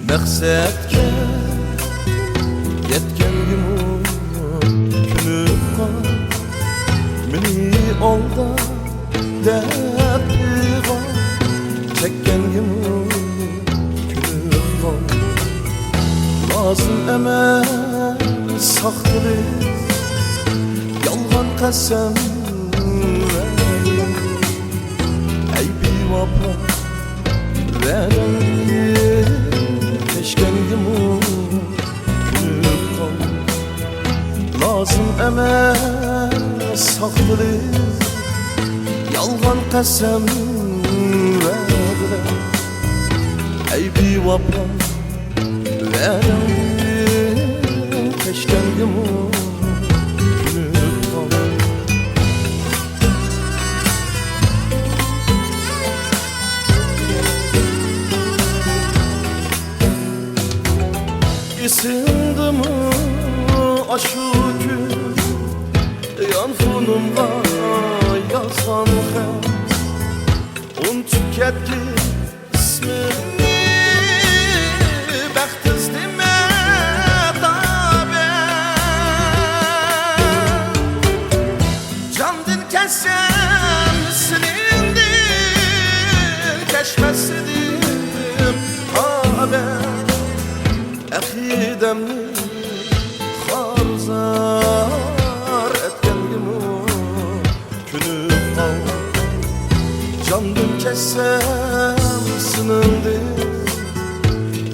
Məqsədkə yetkəngim günüb qal Mini olda dəbdiğa çəkkəngim günüb qal Lazım əməz saxtırız Yalğan qəsəm Ey bir vapa verəm Keşkengim günüb qal Lazım əməz saxtırız Yalğan qəsəm verəm Ey bir vapa verəm Keşkengim günüb qal Isındı mı aşu gün Yanfunumda yazan xət Un tüketdi ismini Bəxtizlimə dabər Candın kəsən silindir Kəşməsidir haber Əqidəmni xarzar etkəngim günüb qal Candım kəssəm sınındır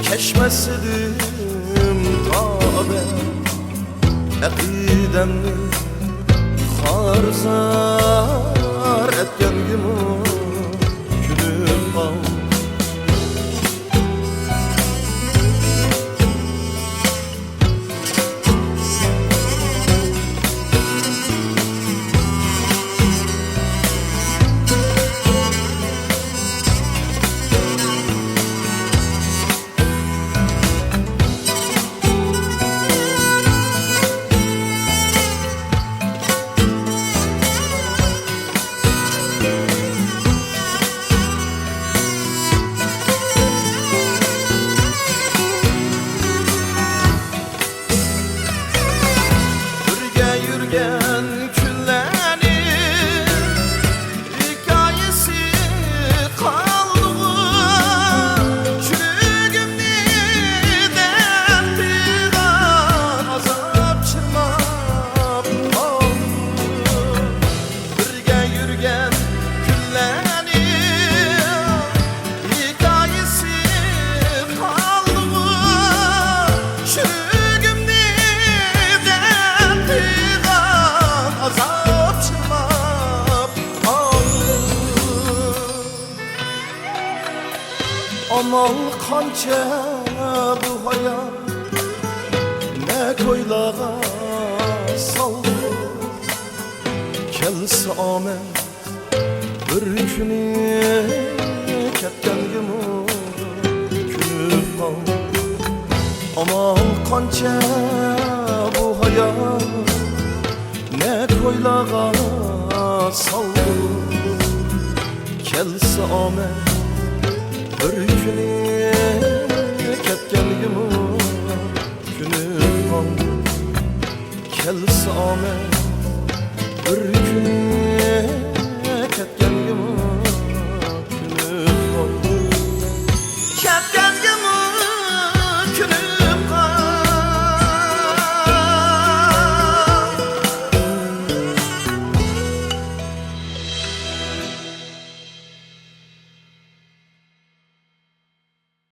Kəşməsidim tabər Əqidəmni xarzar etkəngim günüb qal Amal qancha bu hayat Ne koylağa saldı Kelsi amen bir kuni Ketkengim günüb qal Amal qancha bu hayat Ne koylağa saldı Kelsi amen bir kuni ketkengim günüb qal Kelsi amen bir